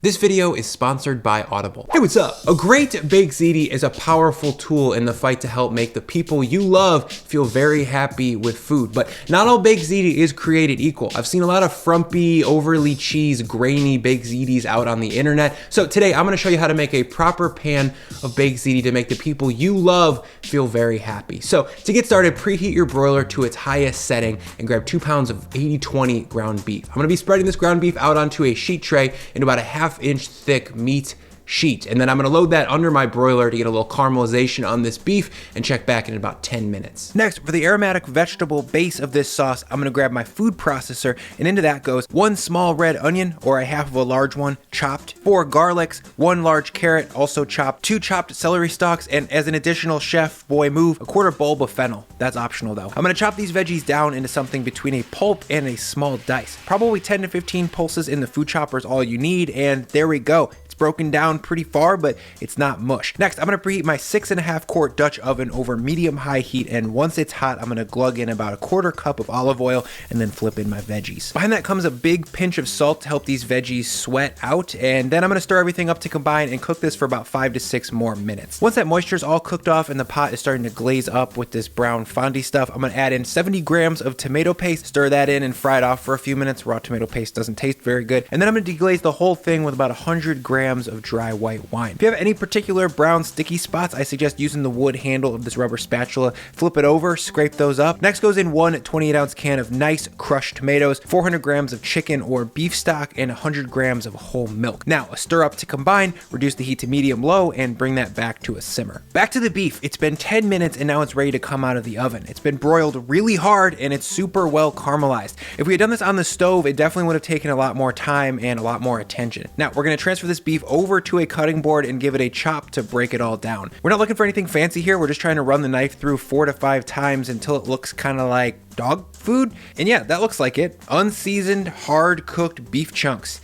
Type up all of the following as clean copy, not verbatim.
This video is sponsored by Audible. Hey, what's up? A great baked ziti is a powerful tool in the fight to help make the people you love feel very happy with food. But not all baked ziti is created equal. I've seen a lot of frumpy, overly cheese, grainy baked zitis out on the internet. So today I'm gonna show you how to make a proper pan of baked ziti to make the people you love feel very happy. So to get started, preheat your broiler to its highest setting and grab 2 pounds of 80/20 ground beef. I'm gonna be spreading this ground beef out onto a sheet tray in about a half-inch thick meat sheet. And then I'm gonna load that under my broiler to get a little caramelization on this beef and check back in about 10 minutes. Next, for the aromatic vegetable base of this sauce, I'm gonna grab my food processor, and into that goes 1 small red onion, or a half of a large one, chopped, 4 garlics, 1 large carrot, also chopped, 2 chopped celery stalks, and as an additional chef boy move, a 1/4 bulb of fennel. That's optional though. I'm gonna chop these veggies down into something between a pulp and a small dice. Probably 10 to 15 pulses in the food chopper is all you need, and there we go. Broken down pretty far, but it's not mush. Next, I'm gonna preheat my 6.5 quart Dutch oven over medium-high heat, and once it's hot, I'm gonna glug in about a 1/4 cup of olive oil and then flip in my veggies. Behind that comes a big pinch of salt to help these veggies sweat out, and then I'm gonna stir everything up to combine and cook this for about 5 to 6 more minutes. Once that moisture is all cooked off and the pot is starting to glaze up with this brown fondy stuff, I'm gonna add in 70 grams of tomato paste, stir that in and fry it off for a few minutes. Raw tomato paste doesn't taste very good. And then I'm gonna deglaze the whole thing with about 100 grams of dry white wine. If you have any particular brown sticky spots, I suggest using the wood handle of this rubber spatula. Flip it over, scrape those up. Next goes in 1 28-ounce can of nice crushed tomatoes, 400 grams of chicken or beef stock, and 100 grams of whole milk. Now, a stir up to combine, reduce the heat to medium-low, and bring that back to a simmer. Back to the beef. It's been 10 minutes and now it's ready to come out of the oven. It's been broiled really hard and it's super well caramelized. If we had done this on the stove, it definitely would have taken a lot more time and a lot more attention. Now, we're gonna transfer this beef over to a cutting board and give it a chop to break it all down. We're not looking for anything fancy here. We're just trying to run the knife through 4 to 5 times until it looks kind of like dog food. And yeah, that looks like it. Unseasoned, hard cooked beef chunks.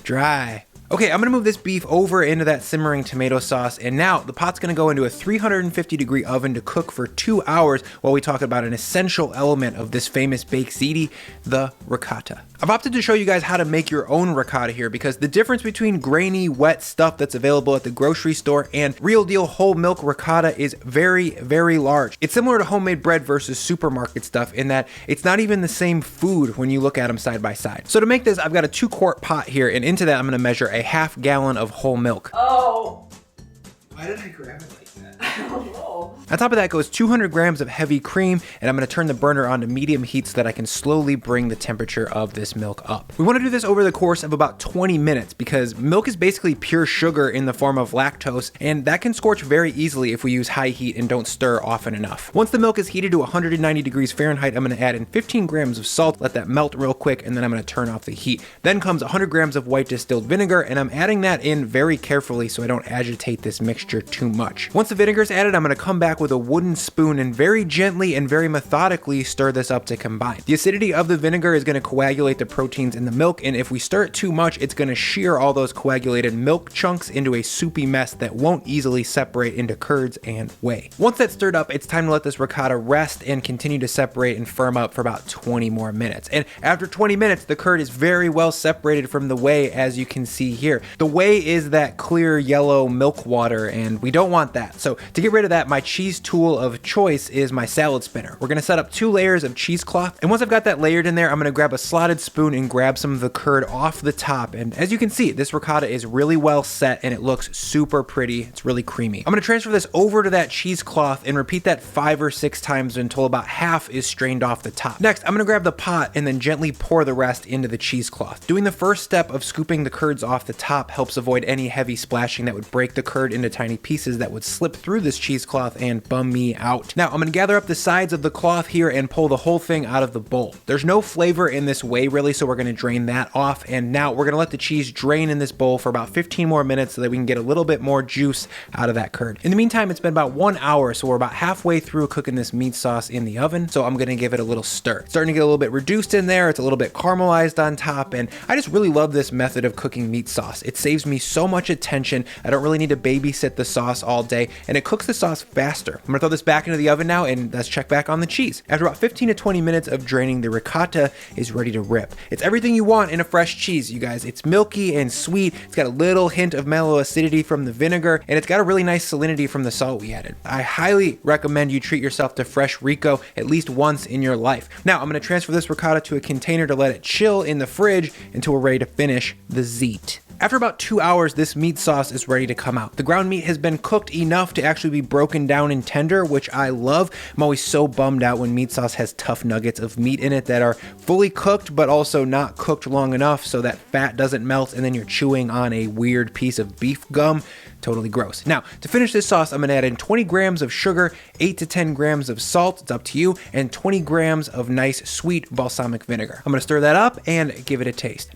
Dry. Okay, I'm gonna move this beef over into that simmering tomato sauce, and now the pot's gonna go into a 350-degree oven to cook for 2 hours while we talk about an essential element of this famous baked ziti, the ricotta. I've opted to show you guys how to make your own ricotta here because the difference between grainy, wet stuff that's available at the grocery store and real deal whole milk ricotta is very, very large. It's similar to homemade bread versus supermarket stuff in that it's not even the same food when you look at them side by side. So to make this, I've got a 2-quart pot here, and into that I'm gonna measure a half gallon of whole milk. Oh. Why did I grab it like that? I don't know. On top of that goes 200 grams of heavy cream, and I'm gonna turn the burner on to medium heat so that I can slowly bring the temperature of this milk up. We wanna do this over the course of about 20 minutes because milk is basically pure sugar in the form of lactose, and that can scorch very easily if we use high heat and don't stir often enough. Once the milk is heated to 190 degrees Fahrenheit, I'm gonna add in 15 grams of salt, let that melt real quick, and then I'm gonna turn off the heat. Then comes 100 grams of white distilled vinegar, and I'm adding that in very carefully so I don't agitate this mixture too much. Once the vinegar is added, I'm gonna come back with a wooden spoon and very gently and very methodically stir this up to combine. The acidity of the vinegar is gonna coagulate the proteins in the milk, and if we stir it too much, it's gonna shear all those coagulated milk chunks into a soupy mess that won't easily separate into curds and whey. Once that's stirred up, it's time to let this ricotta rest and continue to separate and firm up for about 20 more minutes. And after 20 minutes, the curd is very well separated from the whey, as you can see here. The whey is that clear yellow milk water, and we don't want that. So to get rid of that, my cheese tool of choice is my salad spinner. We're gonna set up 2 layers of cheesecloth, and once I've got that layered in there, I'm gonna grab a slotted spoon and grab some of the curd off the top. And as you can see, this ricotta is really well set and it looks super pretty. It's really creamy. I'm gonna transfer this over to that cheesecloth and repeat that 5 or 6 times until about half is strained off the top. Next, I'm gonna grab the pot and then gently pour the rest into the cheesecloth. Doing the first step of scooping the curds off the top helps avoid any heavy splashing that would break the curd into tiny pieces that would slip through this cheesecloth and bum me out. Now I'm gonna gather up the sides of the cloth here and pull the whole thing out of the bowl. There's no flavor in this whey really, so we're gonna drain that off, and now we're gonna let the cheese drain in this bowl for about 15 more minutes so that we can get a little bit more juice out of that curd. In the meantime, it's been about 1 hour, so we're about halfway through cooking this meat sauce in the oven, so I'm gonna give it a little stir. It's starting to get a little bit reduced in there, it's a little bit caramelized on top, and I just really love this method of cooking meat sauce. It saves me so much attention. I don't really need to babysit the sauce all day, and it cooks cooks the sauce faster. I'm gonna throw this back into the oven now, and let's check back on the cheese. After about 15 to 20 minutes of draining, the ricotta is ready to rip. It's everything you want in a fresh cheese, you guys. It's milky and sweet. It's got a little hint of mellow acidity from the vinegar, and it's got a really nice salinity from the salt we added. I highly recommend you treat yourself to fresh Rico at least once in your life. Now, I'm gonna transfer this ricotta to a container to let it chill in the fridge until we're ready to finish the ZITI. After about 2 hours, this meat sauce is ready to come out. The ground meat has been cooked enough to actually be broken down and tender, which I love. I'm always so bummed out when meat sauce has tough nuggets of meat in it that are fully cooked, but also not cooked long enough so that fat doesn't melt and then you're chewing on a weird piece of beef gum. Totally gross. Now, to finish this sauce, I'm gonna add in 20 grams of sugar, 8 to 10 grams of salt, it's up to you, and 20 grams of nice sweet balsamic vinegar. I'm gonna stir that up and give it a taste.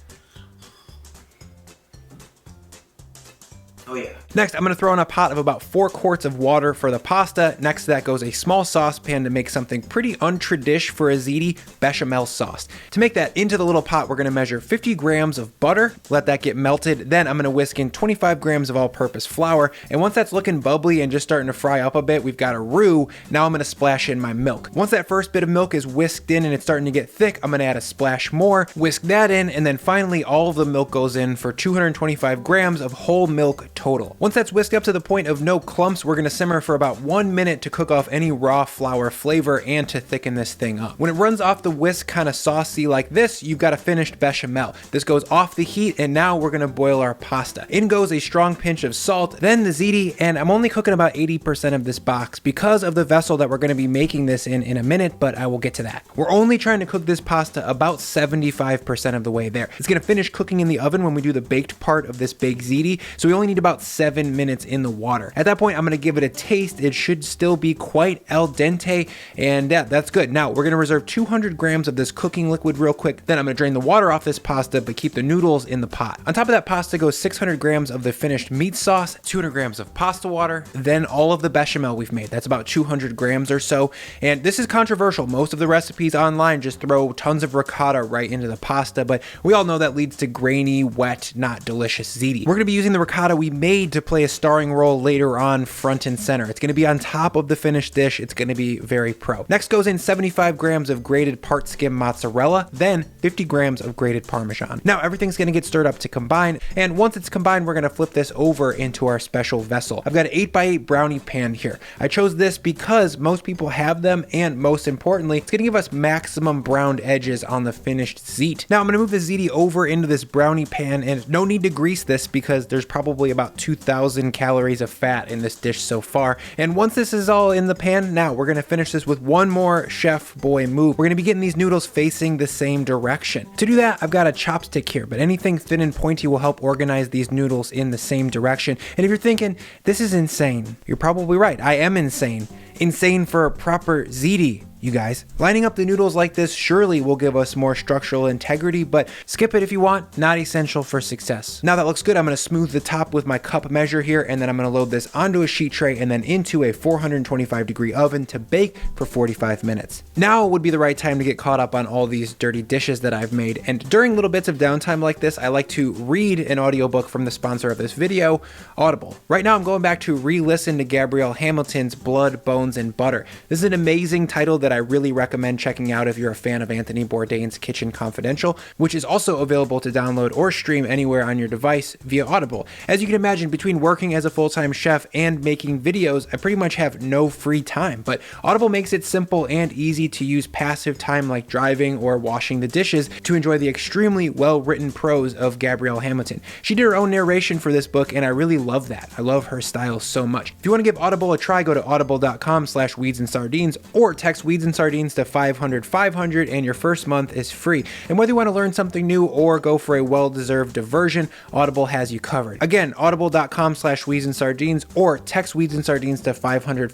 Oh yeah. Next, I'm gonna throw in a pot of about 4 quarts of water for the pasta. Next to that goes a small saucepan to make something pretty untraditional for a ZITI, bechamel sauce. To make that into the little pot, we're gonna measure 50 grams of butter, let that get melted. Then I'm gonna whisk in 25 grams of all-purpose flour. And once that's looking bubbly and just starting to fry up a bit, we've got a roux. Now I'm gonna splash in my milk. Once that first bit of milk is whisked in and it's starting to get thick, I'm gonna add a splash more, whisk that in, and then finally all of the milk goes in for 225 grams of whole milk total. Once that's whisked up to the point of no clumps, we're gonna simmer for about 1 minute to cook off any raw flour flavor and to thicken this thing up. When it runs off the whisk kind of saucy like this, you've got a finished bechamel. This goes off the heat, and now we're gonna boil our pasta. In goes a strong pinch of salt, then the ZITI, and I'm only cooking about 80% of this box because of the vessel that we're gonna be making this in a minute, but I will get to that. We're only trying to cook this pasta about 75% of the way there. It's gonna finish cooking in the oven when we do the baked part of this baked ZITI, so we only need about 7 minutes in the water. At that point, I'm gonna give it a taste. It should still be quite al dente, and yeah, that's good. Now, we're gonna reserve 200 grams of this cooking liquid real quick. Then I'm gonna drain the water off this pasta, but keep the noodles in the pot. On top of that pasta goes 600 grams of the finished meat sauce, 200 grams of pasta water, then all of the bechamel we've made. That's about 200 grams or so. And this is controversial. Most of the recipes online just throw tons of ricotta right into the pasta, but we all know that leads to grainy, wet, not delicious ZITI. We're gonna be using the ricotta we made to play a starring role later on front and center. It's gonna be on top of the finished dish. It's gonna be very pro. Next goes in 75 grams of grated part skim mozzarella, then 50 grams of grated Parmesan. Now everything's gonna get stirred up to combine, and once it's combined, we're gonna flip this over into our special vessel. I've got an 8x8 brownie pan here. I chose this because most people have them, and most importantly, it's gonna give us maximum browned edges on the finished ZITI. Now I'm gonna move the ZITI over into this brownie pan, and no need to grease this because there's probably about 2,000 calories of fat in this dish so far. And once this is all in the pan, now we're gonna finish this with one more chef boy move. We're gonna be getting these noodles facing the same direction. To do that, I've got a chopstick here, but anything thin and pointy will help organize these noodles in the same direction. And if you're thinking, this is insane, you're probably right. I am insane. Insane for a proper ZITI, you guys. Lining up the noodles like this surely will give us more structural integrity, but skip it if you want, not essential for success. Now that looks good, I'm gonna smooth the top with my cup measure here, and then I'm gonna load this onto a sheet tray and then into a 425-degree oven to bake for 45 minutes. Now would be the right time to get caught up on all these dirty dishes that I've made, and during little bits of downtime like this, I like to read an audiobook from the sponsor of this video, Audible. Right now I'm going back to re-listen to Gabrielle Hamilton's Blood, Bones, and Butter. This is an amazing title that I really recommend checking out if you're a fan of Anthony Bourdain's Kitchen Confidential, which is also available to download or stream anywhere on your device via Audible. As you can imagine, between working as a full-time chef and making videos, I pretty much have no free time, but Audible makes it simple and easy to use passive time like driving or washing the dishes to enjoy the extremely well-written prose of Gabrielle Hamilton. She did her own narration for this book, and I really love that. I love her style so much. If you want to give Audible a try, go to audible.com/weedsandsardines or text Weeds and Sardines to 500 and your first month is free. And whether you want to learn something new or go for a well-deserved diversion, Audible has you covered. Again, audible.com/Weeds and Sardines or text Weeds and Sardines to 500.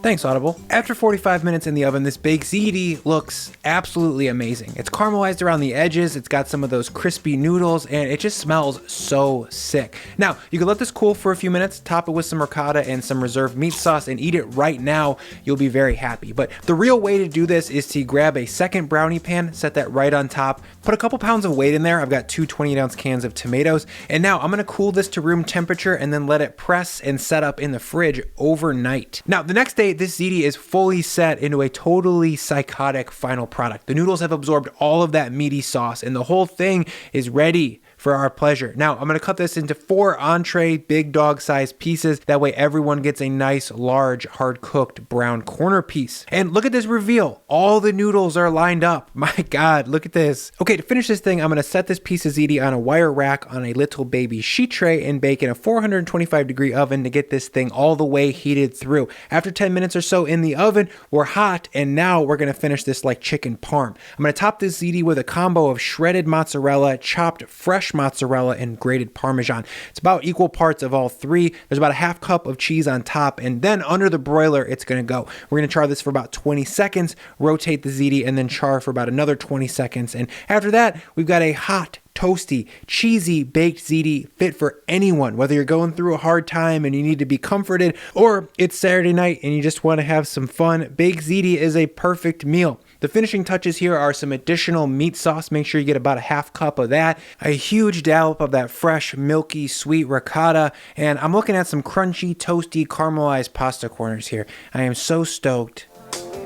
Thanks, Audible. After 45 minutes in the oven, this baked ZITI looks absolutely amazing. It's caramelized around the edges, it's got some of those crispy noodles, and it just smells so sick. Now, you can let this cool for a few minutes, top it with some ricotta and some reserved meat sauce, and eat it right now. You'll be very happy. But the The real way to do this is to grab a second brownie pan, set that right on top, put a couple pounds of weight in there. I've got 2 28-ounce cans of tomatoes, and now I'm gonna cool this to room temperature and then let it press and set up in the fridge overnight. Now, the next day, this ziti is fully set into a totally psychotic final product. The noodles have absorbed all of that meaty sauce, and the whole thing is ready for our pleasure. Now, I'm gonna cut this into 4 entree big dog sized pieces. That way everyone gets a nice, large, hard cooked brown corner piece. And look at this reveal. All the noodles are lined up. My God, look at this. Okay, to finish this thing, I'm gonna set this piece of ziti on a wire rack on a little baby sheet tray and bake in a 425-degree oven to get this thing all the way heated through. After 10 minutes or so in the oven, we're hot, and now we're gonna finish this like chicken parm. I'm gonna top this ziti with a combo of shredded mozzarella, chopped fresh mozzarella, and grated Parmesan. It's about equal parts of all three. There's about a half cup of cheese on top, and then under the broiler, it's gonna go. We're gonna char this for about 20 seconds, rotate the ziti, and then char for about another 20 seconds. And after that, we've got a hot, toasty, cheesy baked ziti fit for anyone, whether you're going through a hard time and you need to be comforted, or it's Saturday night and you just want to have some fun. Baked ziti is a perfect meal. The finishing touches here are some additional meat sauce. Make sure you get about a half cup of that, a huge dollop of that fresh, milky, sweet ricotta, and I'm looking at some crunchy, toasty, caramelized pasta corners here. I am so stoked.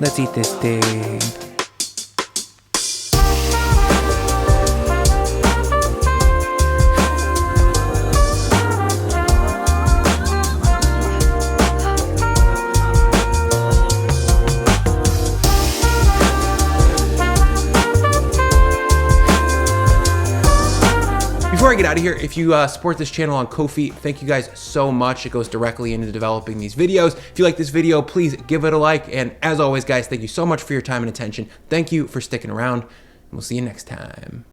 Let's eat this thing. Before I get out of here, if you support this channel on Ko-fi, thank you guys so much. It goes directly into developing these videos. If you like this video, please give it a like. And as always, guys, thank you so much for your time and attention. Thank you for sticking around. We'll see you next time.